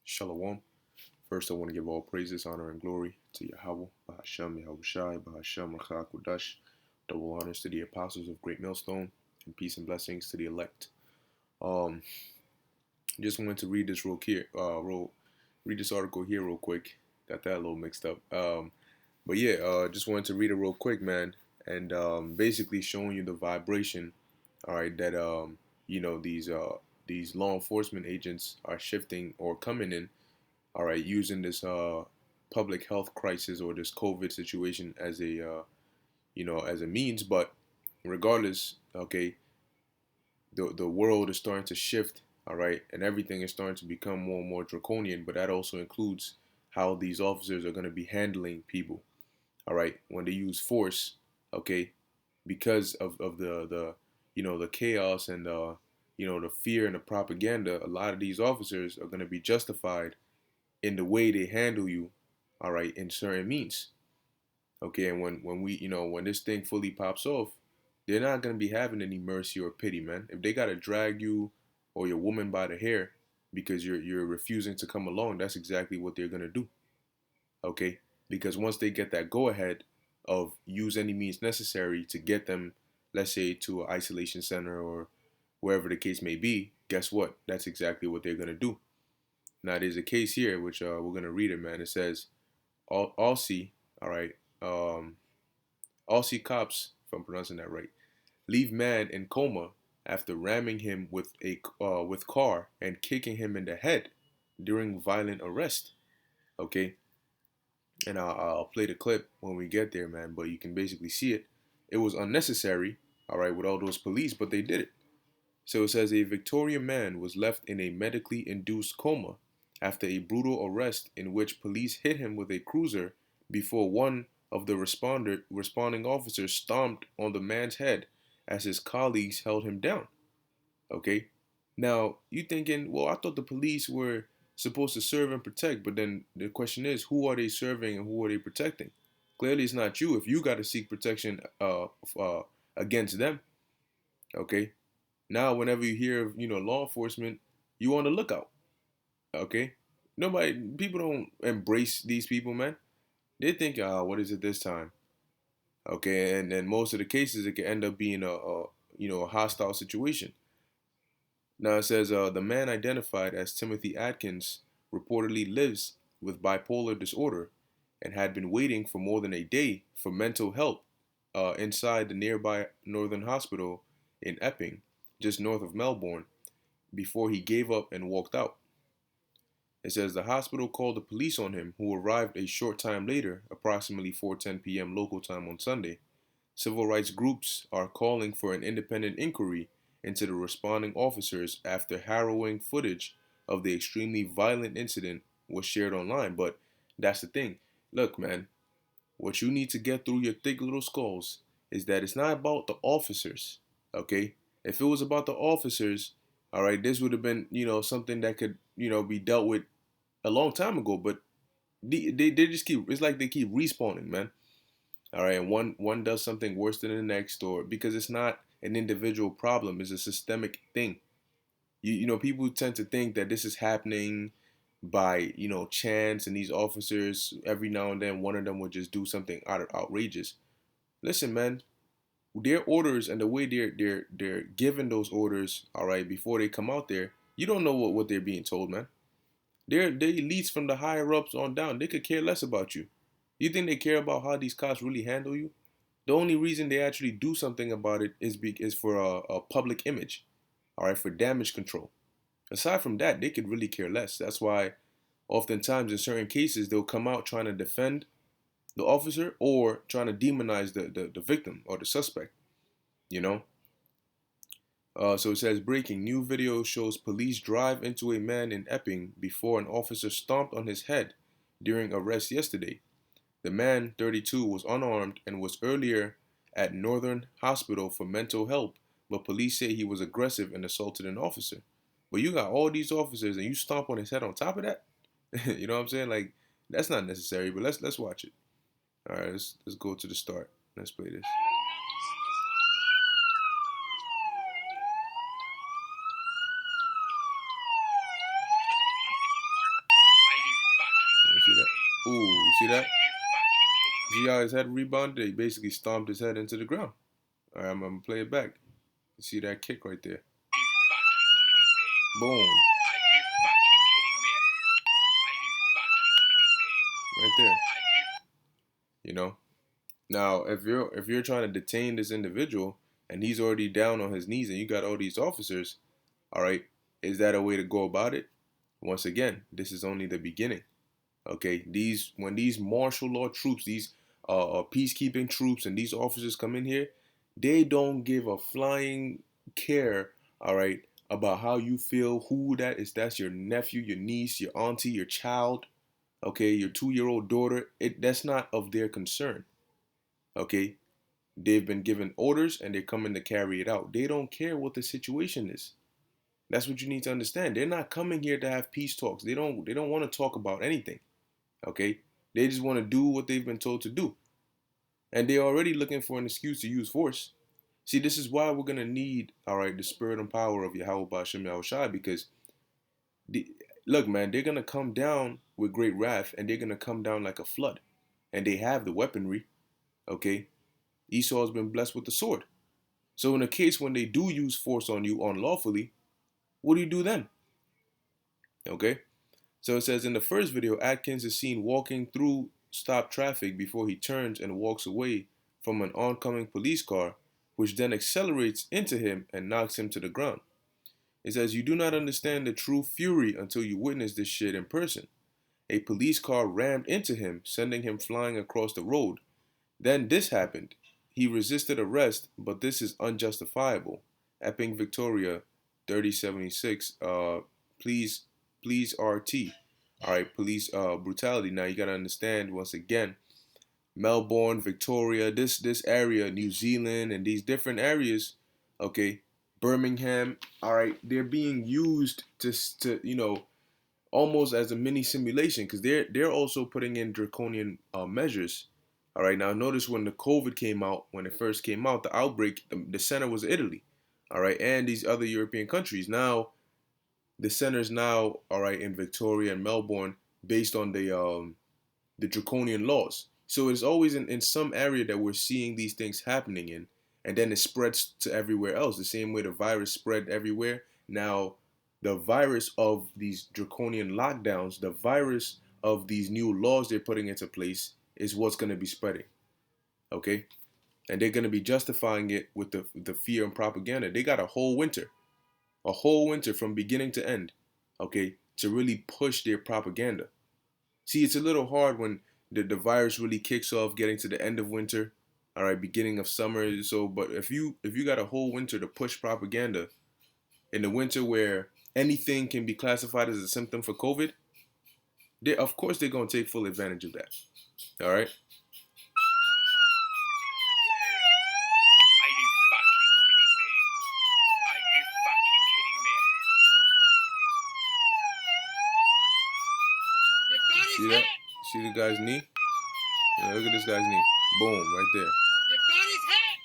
Shalom. First, I want to give all praises, honor, and glory to Yahweh, Bahashem, Yahushai, Bahashem, Rachak, Kodash. Double honors to the apostles of Great Millstone, and peace and blessings to the elect. Um, just wanted to read this read this article here real quick. Got that a little mixed up. But yeah, just wanted to read it real quick, man, and basically showing you the vibration. All right, that these law enforcement agents are shifting or coming in, all right, using this public health crisis or this COVID situation as a as a means. But regardless, okay, the world is starting to shift, all right, and everything is starting to become more and more draconian. But that also includes how these officers are going to be handling people, all right, when they use force, okay, because of the the chaos and the fear and the propaganda. A lot of these officers are going to be justified in the way they handle you, all right, in certain means. Okay, and when we when this thing fully pops off, they're not gonna be having any mercy or pity, man. If they gotta drag you or your woman by the hair because you're refusing to come along, that's exactly what they're gonna do. Okay? Because once they get that go ahead of use any means necessary to get them, let's say, to an isolation center or wherever the case may be, guess what? That's exactly what they're gonna do. Now there's a case here which we're gonna read it, man. It says Aussie, all right, Aussie cops, if I'm pronouncing that right, leave man in coma after ramming him with car and kicking him in the head during violent arrest. Okay, and I'll play the clip when we get there, man. But you can basically see it. It was unnecessary, all right, with all those police, but they did it. So it says a Victorian man was left in a medically induced coma after a brutal arrest in which police hit him with a cruiser before one of the responding officers stomped on the man's head as his colleagues held him down. Okay? Now, you thinking, well, I thought the police were supposed to serve and protect, but then the question is, who are they serving and who are they protecting? Clearly, it's not you if you got to seek protection against them. Okay? Now, whenever you hear of law enforcement, you on the lookout. Okay, people don't embrace these people, man. They think, what is it this time? Okay, and then most of the cases it can end up being a hostile situation. Now it says the man identified as Timothy Atkins reportedly lives with bipolar disorder and had been waiting for more than a day for mental help inside the nearby Northern Hospital in Epping, just north of Melbourne, before he gave up and walked out. It says the hospital called the police on him, who arrived a short time later, approximately 4:10 p.m. local time on Sunday. Civil rights groups are calling for an independent inquiry into the responding officers after harrowing footage of the extremely violent incident was shared online. But that's the thing. Look, man, what you need to get through your thick little skulls is that it's not about the officers, okay? If it was about the officers, all right, this would have been, something that could, be dealt with a long time ago. But they just keep, it's like they keep respawning, man. All right, and one does something worse than the next, or because it's not an individual problem, it's a systemic thing. People tend to think that this is happening by chance, and these officers every now and then one of them would just do something outrageous. Listen, man, their orders and the way they're given those orders, all right, before they come out there, you don't know what they're being told, man. They're elites from the higher ups on down. They could care less about you. You think they care about how these cops really handle you? The only reason they actually do something about it is for a public image, all right, for damage control. Aside from that, they could really care less. That's why oftentimes in certain cases they'll come out trying to defend the officer or trying to demonize the victim or the suspect, you know? So it says breaking new video shows police drive into a man in Epping before an officer stomped on his head during arrest yesterday. The man, 32, was unarmed and was earlier at Northern Hospital for mental help, but police say he was aggressive and assaulted an officer. But you got all these officers and you stomp on his head on top of that? You know what I'm saying? Like that's not necessary, but let's watch it. All right, let's go to the start. Let's play this. See that? Ooh, you see that? See how his head rebounded? He basically stomped his head into the ground. All right, I'm gonna play it back. You see that kick right there? Boom, right there. You know. Now, if you're trying to detain this individual and he's already down on his knees and you got all these officers, all right, is that a way to go about it? Once again, this is only the beginning. Okay, when these martial law troops, these peacekeeping troops, and these officers come in here, they don't give a flying care. All right, about how you feel, who that is. That's your nephew, your niece, your auntie, your child. Okay, your 2-year-old daughter. That's not of their concern. Okay, they've been given orders and they're coming to carry it out. They don't care what the situation is. That's what you need to understand. They're not coming here to have peace talks. They don't want to talk about anything. Okay? They just want to do what they've been told to do. And they're already looking for an excuse to use force. See, this is why we're gonna need, all right, the spirit and power of Yahweh Bashem Yahushai, because the, look, man, they're gonna come down with great wrath and they're gonna come down like a flood. And they have the weaponry, okay? Esau has been blessed with the sword. So in a case when they do use force on you unlawfully, what do you do then? Okay? So it says in the first video, Atkins is seen walking through stopped traffic before he turns and walks away from an oncoming police car, which then accelerates into him and knocks him to the ground. It says, you do not understand the true fury until you witness this shit in person. A police car rammed into him, sending him flying across the road. Then this happened. He resisted arrest, but this is unjustifiable. Epping, Victoria, 3076. Please RT. All right, police brutality. Now you gotta understand once again, Melbourne, Victoria, this area, New Zealand, and these different areas. Okay, Birmingham. All right, they're being used to almost as a mini simulation because they're also putting in draconian measures. All right, now notice when the COVID came out, when it first came out, the outbreak, the center was Italy. All right, and these other European countries. Now the centers now, all right, in Victoria and Melbourne, based on the draconian laws. So it's always in some area that we're seeing these things happening in, and then it spreads to everywhere else. The same way the virus spread everywhere. Now, the virus of these draconian lockdowns, the virus of these new laws they're putting into place is what's going to be spreading. Okay? And they're going to be justifying it with the fear and propaganda. They got a whole winter from beginning to end, okay, to really push their propaganda. See, it's a little hard when the virus really kicks off getting to the end of winter, all right, beginning of summer. So, but if you got a whole winter to push propaganda in the winter where anything can be classified as a symptom for COVID, they of course they're gonna take full advantage of that. All right. See that? See the guy's knee? Yeah, look at this guy's knee. Boom, right there. You've got his head.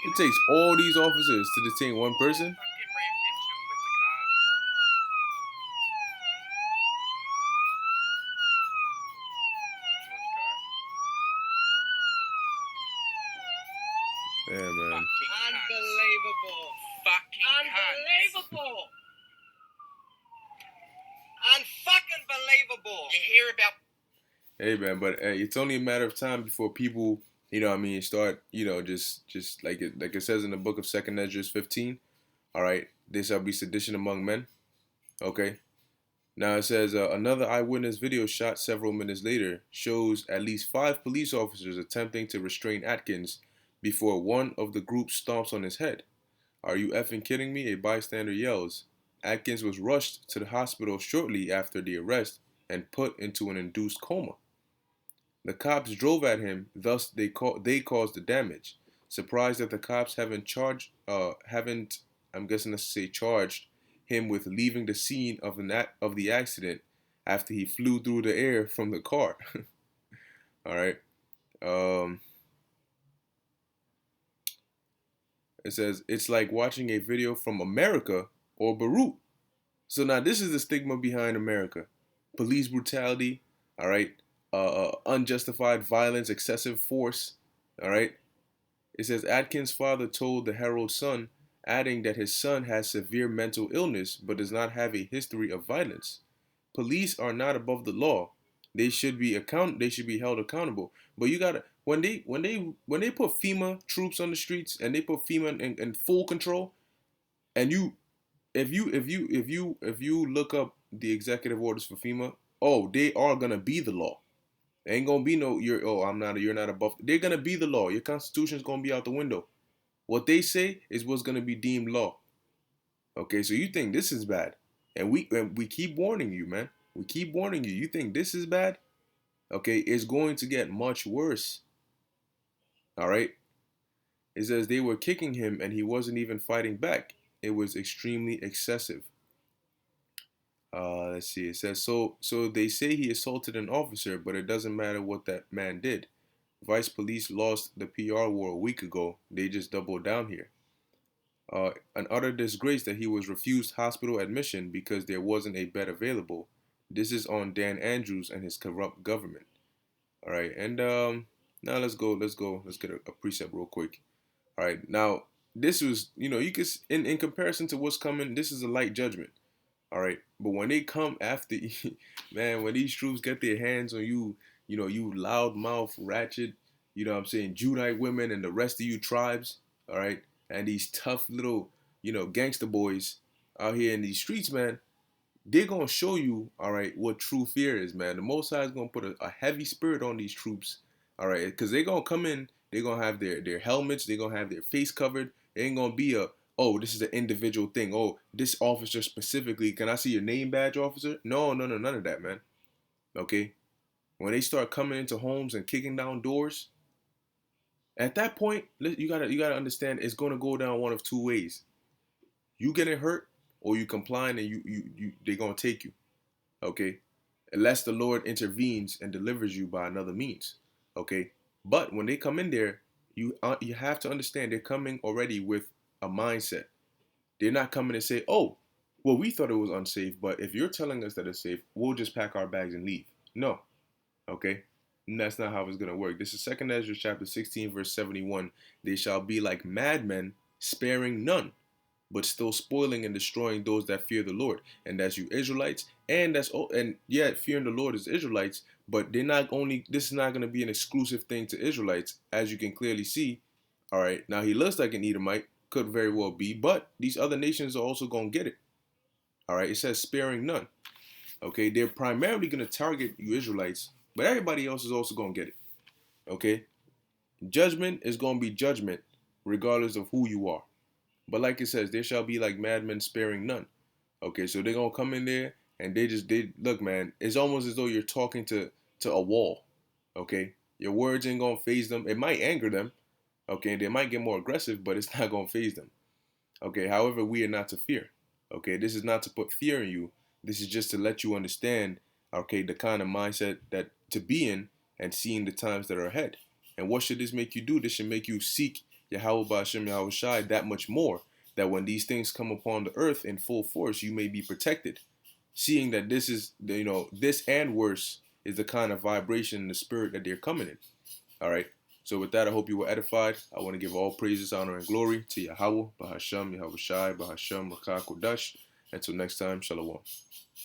It takes all these officers to detain one person. Yeah, man. Unbelievable. Unbelievable. Unfucking believable. You hear about... Hey, man, but it's only a matter of time before people, what I mean, start, just like it says in the book of 2nd Esdras 15. All right, there shall be sedition among men. Okay. Now it says another eyewitness video shot several minutes later shows at least 5 police officers attempting to restrain Atkins before one of the group stomps on his head. Are you effing kidding me? A bystander yells. Atkins was rushed to the hospital shortly after the arrest and put into an induced coma. The cops drove at him, thus they caused the damage. Surprised that the cops haven't I'm guessing let's say charged him with leaving the scene of the accident after he flew through the air from the car. All right. It says it's like watching a video from America or Beirut. So now this is the stigma behind America: police brutality, all right, unjustified violence, excessive force, all right. It says Atkins' father told the Herald Sun, adding that his son has severe mental illness but does not have a history of violence. Police are not above the law. They should be held accountable. But you gotta when they put FEMA troops on the streets and they put FEMA in full control, and you if you look up the executive orders for FEMA, oh, they are gonna be the law. There ain't gonna be no you're not above. They're gonna be the law. Your constitution's gonna be out the window. What they say is what's gonna be deemed law. Okay, so you think this is bad, and we keep warning you, man. We keep warning you. You think this is bad? Okay, it's going to get much worse. All right. It says they were kicking him and he wasn't even fighting back. It was extremely excessive. Let's see. It says so they say he assaulted an officer, but it doesn't matter what that man did. Vice police lost the PR war a week ago. They just doubled down here. An utter disgrace that he was refused hospital admission because there wasn't a bed available. This is on Dan Andrews and his corrupt government. All right, and now let's get a precept real quick. All right, now this was, you could in comparison to what's coming, this is a light judgment. All right, but when they come after, man, when these troops get their hands on you, you loudmouth, ratchet, what I'm saying, Judite women and the rest of you tribes, all right, and these tough little, gangster boys out here in these streets, man, they're gonna show you, all right, what true fear is, man. The Most High is gonna put a heavy spirit on these troops, all right, because they're gonna come in, they're gonna have their helmets, they're gonna have their face covered. It ain't gonna be a, oh, this is an individual thing. Oh, this officer specifically, can I see your name badge, officer? No, no, no, none of that, man. Okay, when they start coming into homes and kicking down doors, at that point, you gotta understand it's gonna go down one of two ways: you getting hurt, or you complying and they're gonna take you. Okay, unless the Lord intervenes and delivers you by another means. Okay, but when they come in there, you have to understand they're coming already with a mindset. They're not coming to say, "Oh, well, we thought it was unsafe, but if you're telling us that it's safe, we'll just pack our bags and leave." No, okay, and that's not how it's gonna work. This is Second Ezra chapter 16, verse 71. They shall be like madmen, sparing none, but still spoiling and destroying those that fear the Lord. And that's you Israelites, and yeah, fearing the Lord is Israelites, but they're not only this is not going to be an exclusive thing to Israelites, as you can clearly see. All right, now he looks like an Edomite, could very well be, but these other nations are also going to get it. All right, it says sparing none. Okay, they're primarily going to target you Israelites, but everybody else is also going to get it. Okay, judgment is going to be judgment regardless of who you are. But like it says, there shall be like madmen sparing none. Okay, so they're gonna come in there and they look, man. It's almost as though you're talking to a wall. Okay, your words ain't gonna phase them. It might anger them. Okay, they might get more aggressive, but it's not gonna phase them. Okay, however, we are not to fear. Okay, this is not to put fear in you. This is just to let you understand, okay, the kind of mindset that to be in and seeing the times that are ahead. And what should this make you do? This should make you seek Yahweh Ba'Shem Yahweh Shai that much more. That when these things come upon the earth in full force, you may be protected. Seeing that this is, this and worse is the kind of vibration in the spirit that they're coming in. All right. So with that, I hope you were edified. I want to give all praises, honor, and glory to Yahweh, Bahasham, Yahweh Shai, Bahasham, Rakah Kodash. Until next time, Shalom.